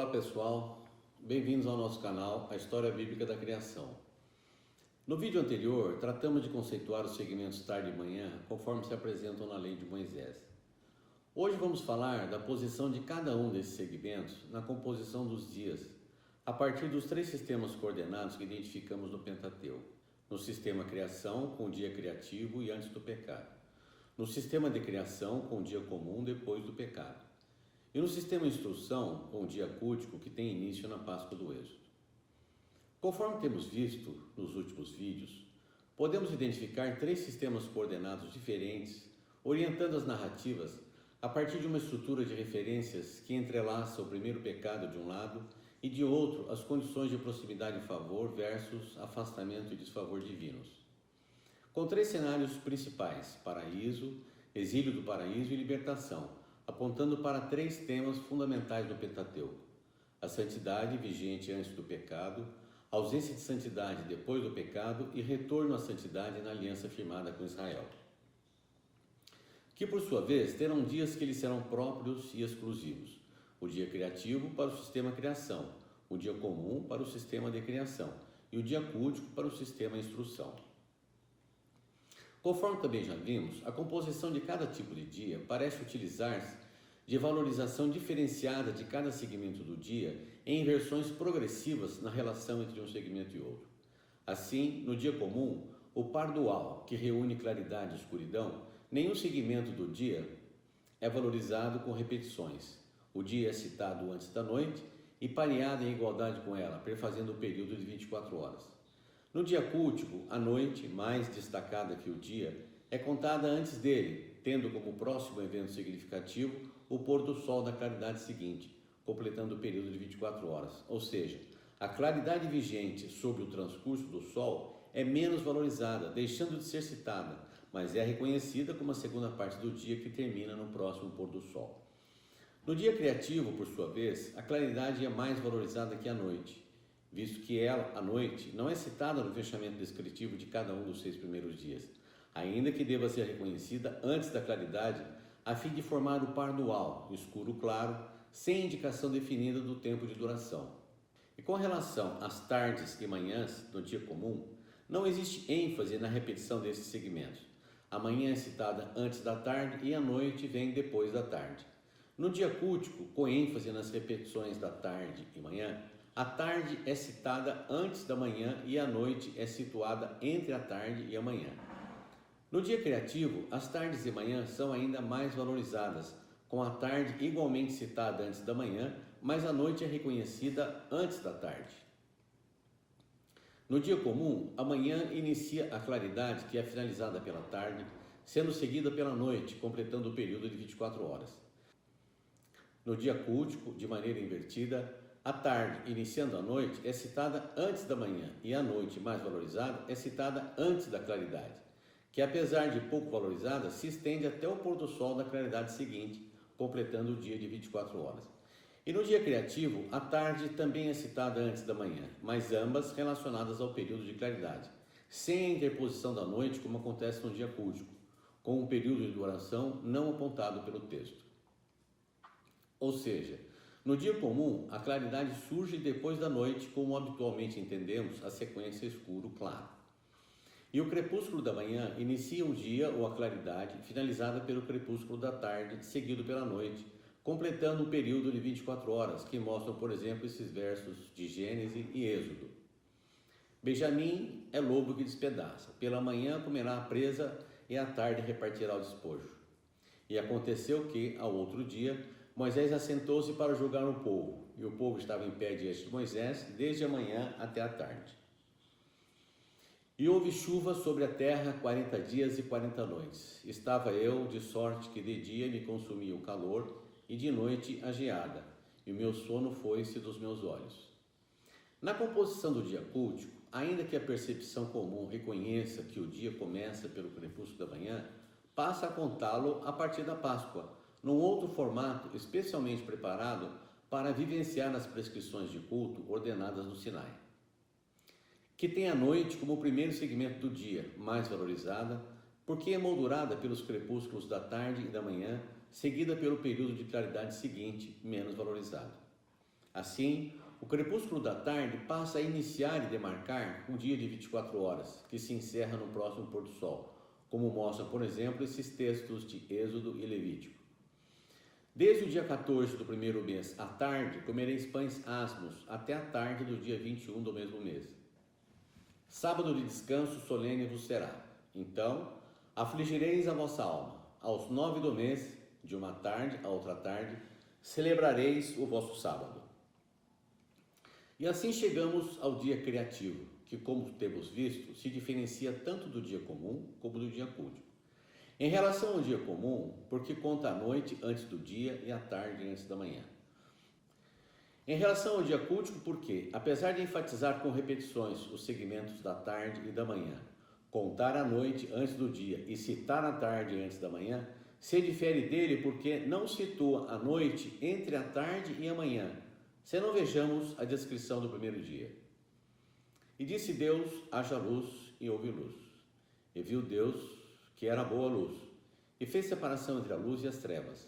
Olá pessoal, bem-vindos ao nosso canal, a História Bíblica da Criação. No vídeo anterior, tratamos de conceituar os segmentos tarde e manhã, conforme se apresentam na lei de Moisés. Hoje vamos falar da posição de cada um desses segmentos na composição dos dias, a partir dos três sistemas coordenados que identificamos no Pentateuco. No sistema criação, com o dia criativo e antes do pecado. No sistema de criação, com o dia comum depois do pecado. E no sistema instrução, com o dia cultico, que tem início na Páscoa do Êxodo. Conforme temos visto nos últimos vídeos, podemos identificar três sistemas coordenados diferentes, orientando as narrativas a partir de uma estrutura de referências que entrelaça o primeiro pecado de um lado e de outro as condições de proximidade e favor versus afastamento e desfavor divinos. Com três cenários principais: paraíso, exílio do paraíso e libertação, apontando para três temas fundamentais do Pentateuco: a santidade vigente antes do pecado, a ausência de santidade depois do pecado e retorno à santidade na aliança firmada com Israel, que por sua vez terão dias que lhes serão próprios e exclusivos: o dia criativo para o sistema criação, o dia comum para o sistema de criação e o dia cultico para o sistema instrução. Conforme também já vimos, a composição de cada tipo de dia parece utilizar-se de valorização diferenciada de cada segmento do dia em inversões progressivas na relação entre um segmento e outro. Assim, no dia comum, o par dual, que reúne claridade e escuridão, nenhum segmento do dia é valorizado com repetições. O dia é citado antes da noite e pareado em igualdade com ela, perfazendo o período de 24 horas. No dia cultico, a noite, mais destacada que o dia, é contada antes dele, tendo como próximo evento significativo o pôr do sol da claridade seguinte, completando o período de 24 horas. Ou seja, a claridade vigente sobre o transcurso do sol é menos valorizada, deixando de ser citada, mas é reconhecida como a segunda parte do dia que termina no próximo pôr do sol. No dia criativo, por sua vez, a claridade é mais valorizada que a noite, visto que ela, a noite, não é citada no fechamento descritivo de cada um dos 6 primeiros dias, ainda que deva ser reconhecida antes da claridade, a fim de formar o par dual, escuro-claro, sem indicação definida do tempo de duração. E com relação às tardes e manhãs do dia comum, não existe ênfase na repetição desses segmentos. A manhã é citada antes da tarde e a noite vem depois da tarde. No dia cultico, com ênfase nas repetições da tarde e manhã, a tarde é citada antes da manhã e a noite é situada entre a tarde e a manhã. No dia criativo, as tardes e manhãs são ainda mais valorizadas, com a tarde igualmente citada antes da manhã, mas a noite é reconhecida antes da tarde. No dia comum, a manhã inicia a claridade, que é finalizada pela tarde, sendo seguida pela noite, completando o período de 24 horas. No dia cultico, de maneira invertida, a tarde, iniciando a noite, é citada antes da manhã e a noite, mais valorizada, é citada antes da claridade, que apesar de pouco valorizada, se estende até o pôr do sol da claridade seguinte, completando o dia de 24 horas. E no dia criativo, a tarde também é citada antes da manhã, mas ambas relacionadas ao período de claridade, sem a interposição da noite, como acontece no dia cultico, com um período de duração não apontado pelo texto. Ou seja, no dia comum, a claridade surge depois da noite, como habitualmente entendemos a sequência escuro-claro. E o crepúsculo da manhã inicia o dia ou a claridade, finalizada pelo crepúsculo da tarde, seguido pela noite, completando um período de 24 horas, que mostram, por exemplo, esses versos de Gênesis e Êxodo. Benjamim é lobo que despedaça. Pela manhã comerá a presa e à tarde repartirá o despojo. E aconteceu que, ao outro dia, Moisés assentou-se para julgar o povo, e o povo estava em pé diante de Moisés, desde a manhã até a tarde. E houve chuva sobre a terra 40 dias e 40 noites. Estava eu, de sorte que de dia me consumia o calor, e de noite a geada, e o meu sono foi-se dos meus olhos. Na composição do dia cultico, ainda que a percepção comum reconheça que o dia começa pelo crepúsculo da manhã, passa a contá-lo a partir da Páscoa, num outro formato especialmente preparado para vivenciar as prescrições de culto ordenadas no Sinai, que tem a noite como o primeiro segmento do dia, mais valorizada, porque é moldurada pelos crepúsculos da tarde e da manhã, seguida pelo período de claridade seguinte, menos valorizado. Assim, o crepúsculo da tarde passa a iniciar e demarcar o dia de 24 horas, que se encerra no próximo pôr do sol, como mostram, por exemplo, esses textos de Êxodo e Levítico. Desde o dia 14 do primeiro mês à tarde, comereis pães asmos, até a tarde do dia 21 do mesmo mês. Sábado de descanso solene vos será. Então, afligireis a vossa alma. Aos 9 do mês, de uma tarde a outra tarde, celebrareis o vosso sábado. E assim chegamos ao dia criativo, que, como temos visto, se diferencia tanto do dia comum como do dia culto. Em relação ao dia comum, porque conta a noite antes do dia e a tarde antes da manhã. Em relação ao dia cultico, porque, apesar de enfatizar com repetições os segmentos da tarde e da manhã, contar a noite antes do dia e citar a tarde antes da manhã, se difere dele porque não situa a noite entre a tarde e a manhã, se não vejamos a descrição do primeiro dia. E disse Deus, haja luz, e houve luz. E viu Deus que era boa luz, e fez separação entre a luz e as trevas.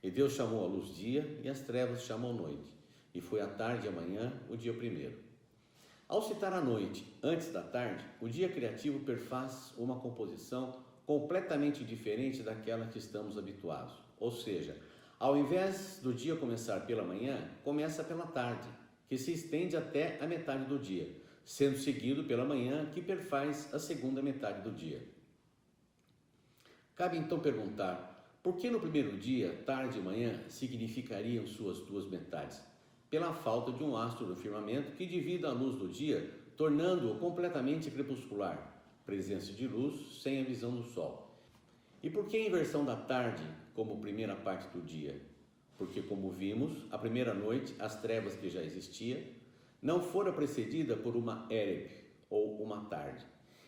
E Deus chamou a luz dia, e as trevas chamou noite. E foi a tarde e a manhã o dia primeiro. Ao citar a noite antes da tarde, o dia criativo perfaz uma composição completamente diferente daquela que estamos habituados. Ou seja, ao invés do dia começar pela manhã, começa pela tarde, que se estende até a metade do dia, sendo seguido pela manhã, que perfaz a segunda metade do dia. Cabe então perguntar, por que no primeiro dia, tarde e manhã, significariam suas duas metades? Pela falta de um astro no firmamento que divida a luz do dia, tornando-o completamente crepuscular, presença de luz sem a visão do sol. E por que a inversão da tarde como primeira parte do dia? Porque, como vimos, a primeira noite, as trevas que já existia, não fora precedida por uma érebe, ou uma tarde.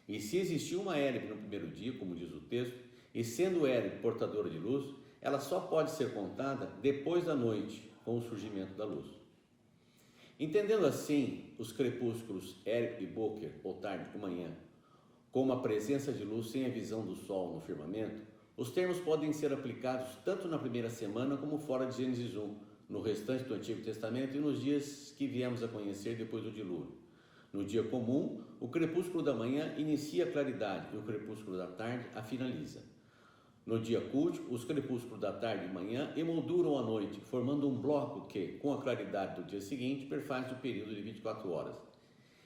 E se existiu uma érebe no primeiro dia, como diz o texto, e sendo érebe portadora de luz, ela só pode ser contada depois da noite, com o surgimento da luz. Entendendo assim os crepúsculos érebe e boker, ou tarde e manhã, como a presença de luz sem a visão do sol no firmamento, os termos podem ser aplicados tanto na primeira semana como fora de Gênesis 1, no restante do Antigo Testamento e nos dias que viemos a conhecer depois do dilúvio. No dia comum, o crepúsculo da manhã inicia a claridade e o crepúsculo da tarde a finaliza. No dia cultico, os crepúsculos da tarde e manhã emolduram a noite, formando um bloco que, com a claridade do dia seguinte, perfaz o período de 24 horas.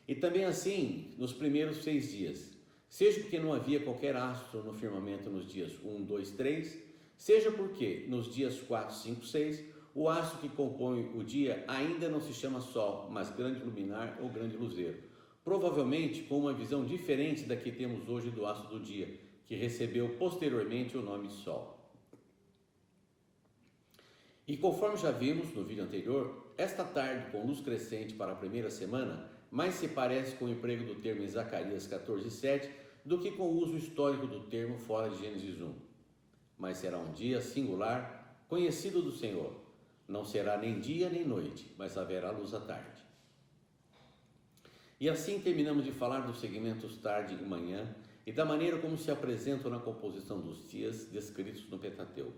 E também assim, nos primeiros 6 dias, seja porque não havia qualquer astro no firmamento nos dias 1, 2, 3, seja porque nos dias 4, 5, 6, o astro que compõe o dia ainda não se chama Sol, mas grande luminar ou grande luzeiro, provavelmente com uma visão diferente da que temos hoje do astro do dia, que recebeu posteriormente o nome de Sol. E conforme já vimos no vídeo anterior, esta tarde com luz crescente para a primeira semana mais se parece com o emprego do termo em Zacarias 14:7 do que com o uso histórico do termo fora de Gênesis 1. Mas será um dia singular, conhecido do Senhor. Não será nem dia nem noite, mas haverá luz à tarde. E assim terminamos de falar dos segmentos tarde e manhã e da maneira como se apresentam na composição dos dias descritos no Pentateuco.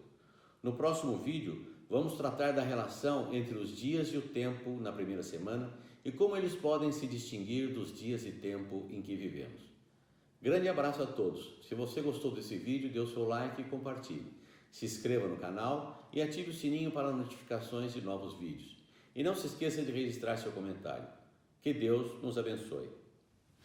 No próximo vídeo, vamos tratar da relação entre os dias e o tempo na primeira semana e como eles podem se distinguir dos dias e tempo em que vivemos. Grande abraço a todos. Se você gostou desse vídeo, dê o seu like e compartilhe. Se inscreva no canal e ative o sininho para notificações de novos vídeos. E não se esqueça de registrar seu comentário. Que Deus nos abençoe.